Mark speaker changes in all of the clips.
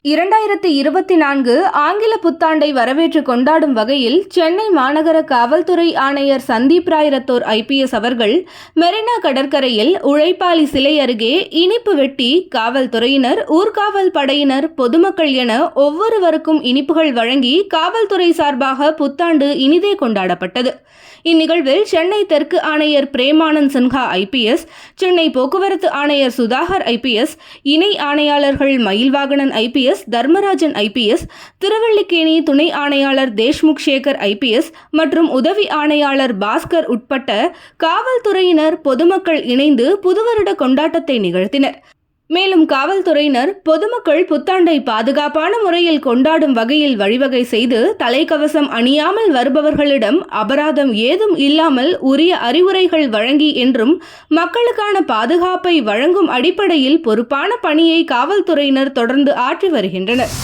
Speaker 1: 2024 ஆங்கில புத்தாண்டை வரவேற்று கொண்டாடும் வகையில் சென்னை மாநகர காவல்துறை ஆணையர் சந்தீப் ராய் ரத்தோர் ஐபிஎஸ் அவர்கள் மெரினா கடற்கரையில் உழைப்பாளி சிலை அருகே இனிப்பு வெட்டி காவல்துறையினர், ஊர்காவல் படையினர், பொதுமக்கள் என ஒவ்வொருவருக்கும் இனிப்புகள் வழங்கி காவல்துறை சார்பாக புத்தாண்டு இனிதே கொண்டாடப்பட்டது. இந்நிகழ்வில் சென்னை தெற்கு ஆணையர் பிரேமானந்த் சின்ஹா ஐபிஎஸ், சென்னை போக்குவரத்து ஆணையர் சுதாகர் ஐபிஎஸ், இணை ஆணையாளர்கள் மயில்வாகனன் ஐபிஎஸ், தர்மராஜன் ஐபிஎஸ், திருவல்லிக்கேணி துணை ஆணையாளர் தேஷ்முக் சேகர் ஐபிஎஸ் மற்றும் உதவி ஆணையாளர் பாஸ்கர் உட்பட்ட காவல்துறையினர், பொதுமக்கள் இணைந்து புதுவருட கொண்டாட்டத்தை நிகழ்த்தினர். மேலும் காவல்துறையினர் பொதுமக்கள் புத்தாண்டை பாதுகாப்பான முறையில் கொண்டாடும் வகையில் வழிவகை செய்து தலைக்கவசம் அணியாமல் வருபவர்களிடம் அபராதம் ஏதும் இல்லாமல் உரிய அறிவுரைகள் வழங்கி என்றும் மக்களுக்கான பாதுகாப்பை வழங்கும் அடிப்படையில் பொறுப்பான பணியை காவல்துறையினர் தொடர்ந்து ஆற்றி வருகின்றனர்.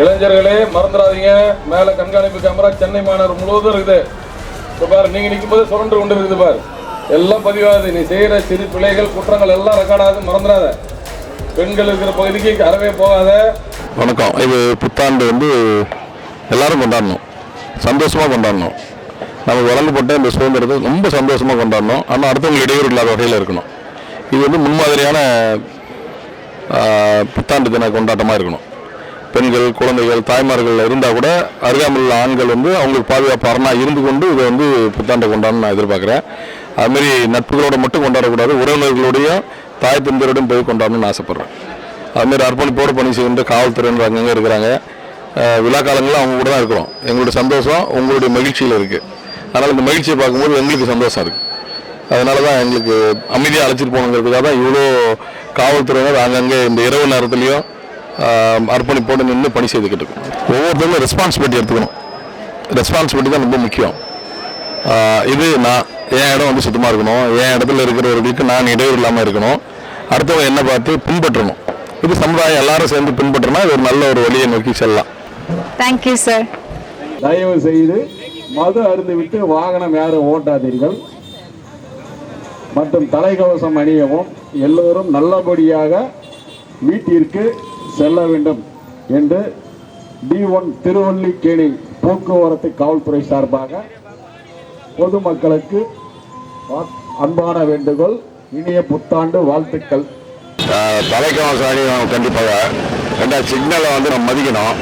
Speaker 2: இளைஞர்களே மறந்துடாதீங்க, மேல கண்காணிப்பு கேமரா சென்னை மாநகர் முழுவதும் இருக்குது. இப்போ பாரு, நீங்க நிற்கும் போது சுரண்டு கொண்டு இருக்குது பாரு, எல்லாம் பதிவாகுது. நீ செய்யற சிறு பிள்ளைகள் குற்றங்கள் எல்லாம் ரெக்கார்ட் ஆகுது, மறந்துடாத. பெண்கள் இருக்கிற பகுதிக்கு அறவே போகாத.
Speaker 3: வணக்கம். இது புத்தாண்டு எல்லாரும் கொண்டாடணும், சந்தோஷமா கொண்டாடணும். நம்ம வளர்ந்து போட்ட இந்த சுதந்திரத்தை ரொம்ப சந்தோஷமா கொண்டாடணும். ஆனால் அடுத்தவங்க இடையூறு இல்லாத வகையில் இருக்கணும். இது முன்மாதிரியான புத்தாண்டு தின கொண்டாட்டமாக இருக்கணும். பெண்கள், குழந்தைகள், தாய்மார்கள் இருந்தால் கூட அருகாமையில் ஆண்கள் அவங்களுக்கு பாதுகாப்பு அரணாக இருந்து கொண்டு இதை புத்தாண்டை கொண்டாடணும்னு நான் எதிர்பார்க்குறேன். அதுமாரி நட்புகளோடு மட்டும் கொண்டாடக்கூடாது, உறவினர்களுடையும் தாய் தந்தையரோடும் போய் கொண்டாடணும்னு ஆசைப்பட்றேன். அதுமாரி அர்ப்பணிப்போடு பணி செய்கின்ற காவல்துறையினர் அங்கங்கே இருக்கிறாங்க. விழா காலங்களில் அவங்க கூட தான் இருக்கிறோம். எங்களுடைய சந்தோஷம் உங்களுடைய மகிழ்ச்சியில் இருக்குது. அதனால் இந்த மகிழ்ச்சியை பார்க்கும்போது எங்களுக்கு சந்தோஷம் இருக்குது. அதனால தான் எங்களுக்கு அமைதியாக அழைச்சிட்டு போகணுங்கிறதுக்காக தான் இவ்வளோ காவல்துறையினர் அங்கங்கே இந்த இரவு நேரத்துலையும் அர்ப்பணிப்போடு நின்று பணி செய்துக்கிட்டு இருக்கோம். ஒவ்வொருத்தரும் ரெஸ்பான்சிபிலிட்டி எடுத்துக்கணும். ரெஸ்பான்சிபிலிட்டி தான் ரொம்ப முக்கியம். இது நான் என் இடம் சுத்தமாக இருக்கணும், என் இடத்துல இருக்கிறவர்களுக்கு நான் இடையூறு இல்லாமல் இருக்கணும், அடுத்தவங்க என்ன பார்த்து பின்பற்றணும். இது சமுதாயம் எல்லாரும் சேர்ந்து பின்பற்றினா இது ஒரு நல்ல ஒரு வழியை நோக்கி செல்லலாம்.
Speaker 4: Thank you sir.
Speaker 2: தயவு செய்து மது அருந்து விட்டு வாகனம் யாரும் ஓட்டாதீர்கள் மற்றும் தலைக்கவசம் அணியவும், எல்லோரும் நல்லபடியாக வீட்டிற்கு செல்ல வேண்டும் என்று D1 திருவல்லிக்கேணி போக்குவரத்து காவல்துறை சார்பாக பொதுமக்களுக்கு அன்பான வேண்டுகோள். இனிய புத்தாண்டு வாழ்த்துக்கள்.
Speaker 3: தலைக்கவசம் அணியணும் கண்டிப்பாக. ரெண்டாவது சிக்னலை நம்ம மதிக்கணும்.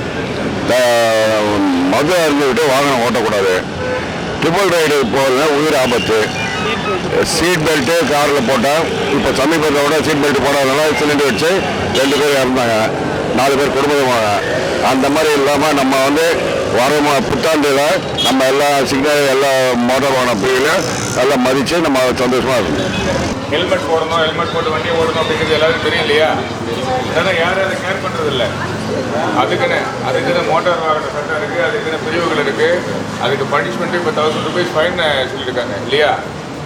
Speaker 3: மது அருந்து விட்டு வாகனம் ஓட்டக்கூடாது. ட்ரிபிள் ரைடு போகிறது உயிர் ஆபத்து. சீட் பெல்ட்டு காரில் போட்டால் இப்போ சமீபத்தை விட சீட் பெல்ட் போடாதனால சிலிண்டர் வச்சு 2 பேர் இறந்தாங்க, 4 பேர் குடும்பமாக. அந்த மாதிரி இல்லாமல் நம்ம வர புத்தாண்டில் நம்ம எல்லா சிக்னல் எல்லா மோட்டார் வாகன பிரிவுலையும் எல்லாம் மதித்து நம்ம சந்தோஷமாக இருக்கணும்.
Speaker 2: ஹெல்மெட் போடணும், ஹெல்மெட் போட்டு வண்டி ஓடணும் அப்படிங்கிறது எல்லாருக்கும் தெரியும் இல்லையா? அதனால் யாரும் அதை கேர் பண்ணுறது இல்லை. அதுக்குன்னு மோட்டார் வாகன சட்டம் இருக்குது, அதுக்குன்னு பிரிவுகள் இருக்குது. அதுக்கு பனிஷ்மெண்ட்டு இப்போ 1000 ரூபீஸ் ஃபைன் சொல்லியிருக்காங்க இல்லையா?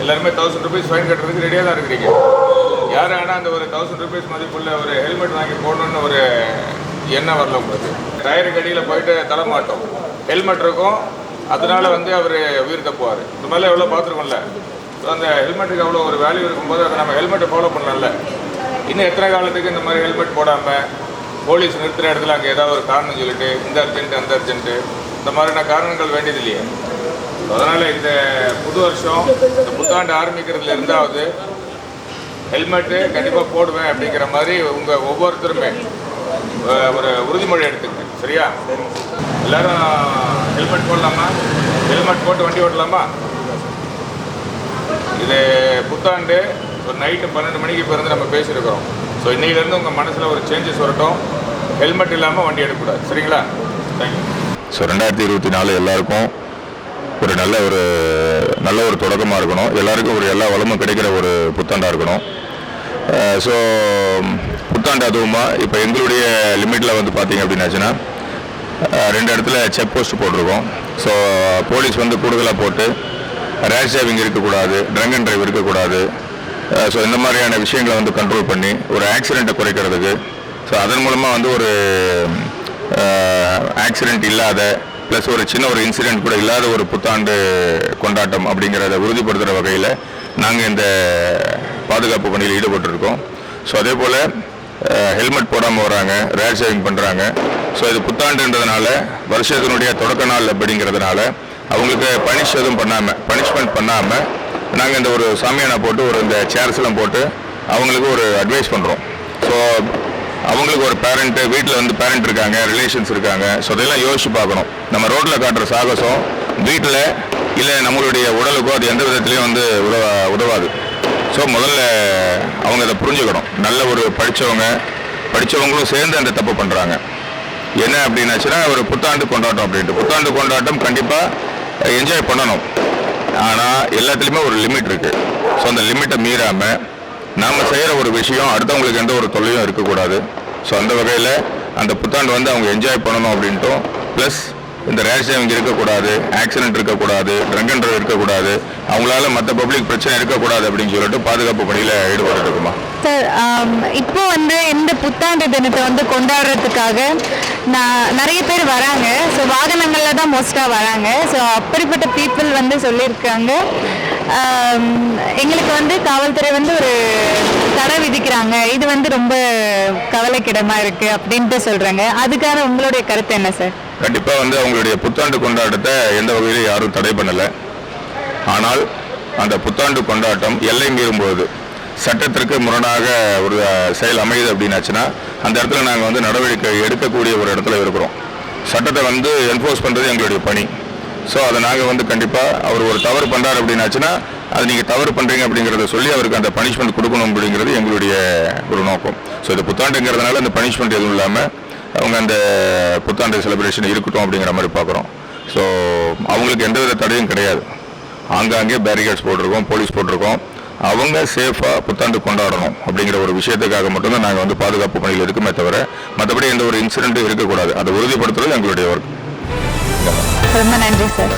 Speaker 2: எல்லாருமே 1000 ரூபீஸ் ஃபைன் கட்டுறதுக்கு ரெடியாக தான் இருக்கிறீங்க. யாரும் ஆனால் அந்த ஒரு 1000 ரூபீஸ் மதிப்புள்ள ஒரு ஹெல்மெட் வாங்கி போடணுன்னு ஒரு எண்ணம் வரல உங்களுக்கு. டயருக்கு அடியில் போயிட்டு தலை மாட்டோம், ஹெல்மெட் இருக்கும், அதனால அவர் உயிர் தப்புவார். இந்த மாதிரிலாம் எவ்வளோ பார்த்துருக்கோம்ல. ஸோ அந்த ஹெல்மெட்டுக்கு அவ்வளோ ஒரு வேல்யூ இருக்கும்போது அதை நம்ம ஹெல்மெட்டை ஃபாலோ பண்ணலாம்ல. இன்னும் எத்தனை காலத்துக்கு இந்த மாதிரி ஹெல்மெட் போடாமல் போலீஸ் நிறுத்துகிற இடத்துல அங்கே ஏதாவது ஒரு காரணம் சொல்லிட்டு இந்த அர்ஜென்ட்டு அந்த அர்ஜென்ட்டு இந்த மாதிரியான காரணங்கள் வேண்டியது இல்லையே. அதனால் இந்த புது வருஷம் இந்த புத்தாண்டு ஆரம்பிக்கிறதுல இருந்தாவது ஹெல்மெட்டு கண்டிப்பாக போடுவேன் அப்படிங்கிற மாதிரி உங்கள் ஒவ்வொருத்தருமே ஒரு உறுதிமொழி எடுத்துக்கங்க. சரியா? எல்லோரும் ஹெல்மெட் போடலாமா? ஹெல்மெட் போட்டு வண்டி ஓட்டலாமா? இது புத்தாண்டு ஒரு நைட்டு 12 மணிக்கு இப்போ நம்ம பேசியிருக்கிறோம். ஸோ இன்னையிலேருந்து உங்கள் மனசில் ஒரு சேஞ்சஸ் வரட்டும். ஹெல்மெட் இல்லாமல் வண்டி எடுக்கக்கூடாது. சரிங்களா? தேங்க்யூ.
Speaker 3: ஸோ 2024 எல்லாருக்கும் ஒரு நல்ல ஒரு நல்ல ஒரு தொடக்கமாக இருக்கணும். எல்லாருக்கும் எல்லா வளமும் கிடைக்கிற ஒரு புத்தாண்டாக இருக்கணும். ஸோ புத்தாண்டு அதுவுமா இப்போ எங்களுடைய லிமிட்டில் வந்து பார்த்தீங்க அப்படின்னாச்சுன்னா 2 இடத்துல செக் போஸ்ட் போட்டிருக்கோம். ஸோ போலீஸ் வந்து கூடுதலாக போட்டு ரேஷ் டிரைவிங் இருக்கக்கூடாது, ட்ரங்க் அண்ட் டிரைவ் இருக்கக்கூடாது. ஸோ இந்த மாதிரியான விஷயங்களை வந்து கண்ட்ரோல் பண்ணி ஒரு ஆக்சிடெண்ட்டை குறைக்கிறதுக்கு, ஸோ அதன் மூலமாக வந்து ஒரு ஆக்சிடெண்ட் இல்லாத ப்ளஸ் ஒரு சின்ன ஒரு இன்சிடெண்ட் கூட இல்லாத ஒரு புத்தாண்டு கொண்டாட்டம் அப்படிங்கிறத உறுதிப்படுத்துகிற வகையில் நாங்கள் இந்த பாதுகாப்பு பணியில் ஈடுபட்டிருக்கோம். ஸோ அதே போல் ஹெல்மெட் போடாமல் வராங்க, ரேஷ் டிரைவிங் பண்ணுறாங்க. ஸோ இது புத்தாண்டுன்றதுனால வருஷத்தினுடைய தொடக்க நாள் அப்படிங்கிறதுனால அவங்களுக்கு பனிஷ்மெண்ட் பண்ணாமல் நாங்கள் இந்த ஒரு சாமியானா போட்டு இந்த சேர்ஸ்லாம் போட்டு அவங்களுக்கு ஒரு அட்வைஸ் பண்ணுறோம். ஸோ அவங்களுக்கு ஒரு பேரண்ட்டு வீட்டில் வந்து பேரண்ட் இருக்காங்க, ரிலேஷன்ஸ் இருக்காங்க. ஸோ அதெல்லாம் யோசிச்சு பார்க்கணும். நம்ம ரோட்டில் காட்டுற சாகசம் வீட்டில் இல்லை நம்மளுடைய உடலுக்கோ அது எந்த விதத்துலேயும் வந்து உதவாது. ஸோ முதல்ல அவங்க அதை புரிஞ்சுக்கணும். நல்ல ஒரு படித்தவங்களும் சேர்ந்து அந்த தப்பு பண்ணுறாங்க. என்ன அப்படின்னாச்சுன்னா ஒரு புத்தாண்டு கொண்டாட்டம் அப்படின்ட்டு. புத்தாண்டு கொண்டாட்டம் கண்டிப்பாக என்ஜாய் பண்ணணும். ஆனால் எல்லாத்துலேயுமே ஒரு லிமிட் இருக்குது. ஸோ அந்த லிமிட்டை மீறாமல் நாம் செய்கிற ஒரு விஷயம் அடுத்தவங்களுக்கு எந்த ஒரு தொல்லையும் இருக்கக்கூடாது. ஸோ அந்த வகையில் அந்த புத்தாண்டு வந்து அவங்க என்ஜாய் பண்ணணும் அப்படின்ட்டும், ப்ளஸ் இந்த ரேஷ் டிரைவிங் இருக்கக்கூடாது, ஆக்சிடென்ட் இருக்கக்கூடாது, ட்ரங்க் அண்ட் டிரைவ் இருக்கக்கூடாது, அவங்களால மற்ற பப்ளிக் பிரச்சனை இருக்கக்கூடாது அப்படின்னு சொல்லிட்டு பாதுகாப்பு பணியில் ஈடுபட்டு இருக்குமா
Speaker 4: சார். இப்போ வந்து இந்த புத்தாண்டு தினத்தை வந்து கொண்டாடுறதுக்காக நிறைய பேர் வராங்க. ஸோ வாகனங்களில் தான் மோஸ்ட்டாக வராங்க. ஸோ அப்படிப்பட்ட பீப்புள் வந்து சொல்லியிருக்காங்க, எங்களுக்கு வந்து காவல்துறை வந்து ஒரு தடை விதிக்கிறாங்க, இது வந்து ரொம்ப கவலைக்கிடமா இருக்கு அப்படின்ட்டு சொல்றாங்க. அதுக்கான உங்களுடைய கருத்து என்ன சார்?
Speaker 3: கண்டிப்பாக வந்து அவங்களுடைய புத்தாண்டு கொண்டாட்டத்தை எந்த வகையிலும் யாரும் தடை பண்ணலை. ஆனால் அந்த புத்தாண்டு கொண்டாட்டம் எல்லை மீறும்போது சட்டத்திற்கு முரணாக ஒரு செயல் அமையுது அப்படின்னாச்சுன்னா அந்த இடத்துல நாங்கள் வந்து நடவடிக்கை எடுக்கக்கூடிய ஒரு இடத்துல இருக்கிறோம். சட்டத்தை வந்து என்ஃபோர்ஸ் பண்ணுறது எங்களுடைய பணி. ஸோ அதை நாங்கள் வந்து கண்டிப்பாக அவர் ஒரு தவறு பண்ணுறாரு அப்படின்னாச்சுன்னா அது நீங்கள் தவறு பண்ணுறீங்க அப்படிங்கிறத சொல்லி அவருக்கு அந்த பனிஷ்மெண்ட் கொடுக்கணும் அப்படிங்கிறது எங்களுடைய ஒரு நோக்கம். ஸோ இது புத்தாண்டுங்கிறதுனால அந்த பனிஷ்மெண்ட் எதுவும் இல்லாமல் அவங்க அந்த புத்தாண்டு செலிப்ரேஷன் இருக்கட்டும் அப்படிங்கிற மாதிரி பார்க்குறோம். ஸோ அவங்களுக்கு எந்தவித தடையும் கிடையாது. ஆங்காங்கே பேரிகேட்ஸ் போட்டிருக்கோம், போலீஸ் போட்டிருக்கோம். அவங்க சேஃபாக புத்தாண்டு கொண்டாடணும் அப்படிங்கிற ஒரு விஷயத்துக்காக மட்டும்தான் நாங்கள் வந்து பாதுகாப்பு பணியில் இருக்குமே தவிர மற்றபடி எந்த ஒரு இன்சிடென்ட்டும் இருக்கக்கூடாது. அதை உறுதிப்படுத்துறது எங்களுடைய ஒர்க்.
Speaker 4: ரொம்ப நன்றி சார்.